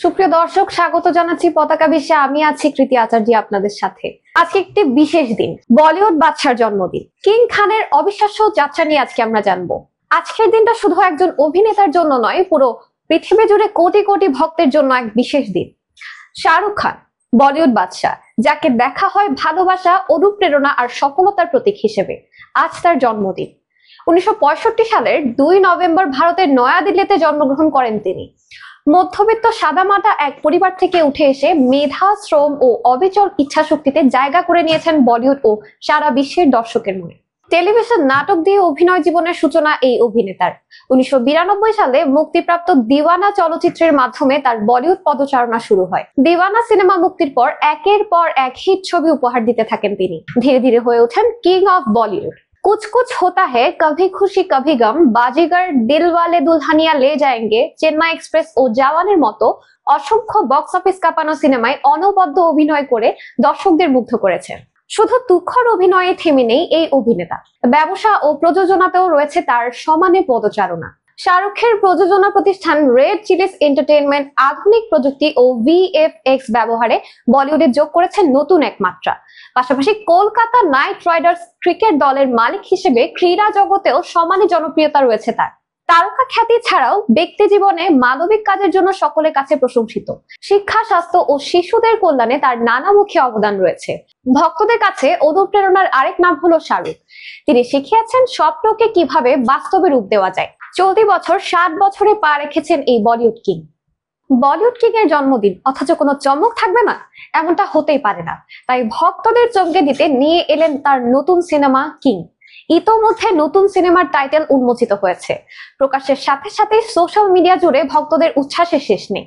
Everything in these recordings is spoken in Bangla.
সুপ্রিয় দর্শক, স্বাগত জানাচ্ছি পতাকা বিশ্বে। আমি আছি কৃতি আচার্য আপনাদের সাথে। আজকে একটি বিশেষ দিন, বলিউড বাদশার জন্মদিন। কিং খানের অবিশ্বাস্য যাত্রা নিয়ে আজকে আমরা জানবো। আজকের দিনটা শুধু একজন অভিনেতার জন্য নয়, পুরো পৃথিবী জুড়ে কোটি কোটি ভক্তের জন্য এক বিশেষ দিন। শাহরুখ খান, বলিউড বাদশা, যাকে দেখা হয় ভালোবাসা, অনুপ্রেরণা আর সফলতার প্রতীক হিসেবে, আজ তার জন্মদিন। 1965 সালের 2 নভেম্বর ভারতের নয়াদিল্লিতে জন্মগ্রহণ করেন তিনি। মধ্যবিত্ত সাদামাটা এক পরিবার থেকে উঠে এসে মেধা, শ্রম ও অবিচল ইচ্ছাশক্তিতে জায়গা করে নিয়েছেন বলিউড ও সারা বিশ্বের দর্শকের মনে। টেলিভিশন নাটক দিয়ে অভিনয় জীবনের সূচনা এই অভিনেতার। 1992 সালে মুক্তিপ্রাপ্ত দিওয়ানা চলচ্চিত্রের মাধ্যমে তার বলিউড পদচারণা শুরু হয়। দিওয়ানা সিনেমা মুক্তির পর একের পর এক হিট ছবি উপহার দিতে থাকেন তিনি। ধীরে ধীরে হয়ে ওঠেন কিং অফ বলিউড। কুছ কুছ হোতা হ্যায়, কভি খুশি কভি গম, বাজিগর, দিলওয়ালে দুলহানিয়া লে যায়েঙ্গে, চেন্নাই এক্সপ্রেস ও জওয়ানের মতো অসংখ্য বক্স অফিস কাঁপানো সিনেমায় অনবদ্য অভিনয় করে দর্শকদের মুগ্ধ করেছেন। শুধু তুখর অভিনয়ে থেমে নেই এই অভিনেতা, ব্যবসা ও প্রযোজনাতেও রয়েছে তার সমানে পদচারণা। শাহরুখের প্রযোজনা প্রতিষ্ঠান রেড চিলিস এন্টারটেইনমেন্ট আধুনিক প্রযুক্তি ও ভিএফএক্স ব্যবহারে বলিউডে যোগ করেছেন নতুন এক মাত্রা। পাশাপাশি কলকাতা নাইট রাইডার্স ক্রিকেট দলের মালিক হিসেবে ক্রীড়া জগতেও সমানে জনপ্রিয়তা রয়েছে তার। তারকা খ্যাতি ছাড়াও ব্যক্তি জীবনে মানবিক কাজের জন্য সকলের কাছে প্রশংসিত। শিক্ষা, স্বাস্থ্য ও শিশুদের কল্যাণে তার নানামুখী অবদান রয়েছে। ভক্তদের কাছে অনুপ্রেরণার আরেক নাম হলো শাহরুখ। তিনি শিখিয়েছেন স্বপ্নকে কিভাবে বাস্তবে রূপ দেওয়া যায়। চলতি বছর 7 বছরে পা রেখেছেন এই বলিউড কিং। বলিউড কিং এর জন্মদিন অথচ কোনো চমক থাকবে না, এমনটা হতেই পারে না। তাই ভক্তদের চমকে দিতে নিয়ে এলেন তার নতুন সিনেমা কিং। ইতোমধ্যে নতুন সিনেমার টাইটেল উন্মোচিত হয়েছে। প্রকাশের সাথে সাথে সোশ্যাল মিডিয়া জুড়ে ভক্তদের উচ্ছ্বাসের শেষ নেই।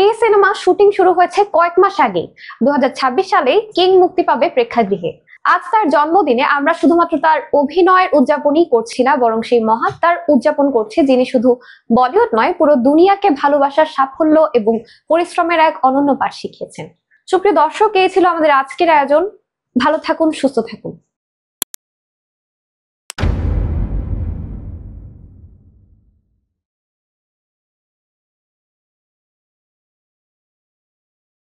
এই সিনেমা শুটিং শুরু হয়েছে কয়েক মাস আগে। 2026 সালে কিং মুক্তি পাবে প্রেক্ষাগৃহে। আজ তার জন্মদিনে আমরা শুধুমাত্র তার অভিনয়ের উদযাপনই করছি না, বরং সেই মহাত্মার উদযাপন করছি, যিনি শুধু বলিউড নয়, পুরো দুনিয়াকে ভালোবাসার সাফল্য এবং পরিশ্রমের এক অনন্য পাঠ শিখিয়েছেন। সুপ্রিয় দর্শক, এই ছিল আমাদের আজকের আয়োজন। ভালো থাকুন, সুস্থ থাকুন।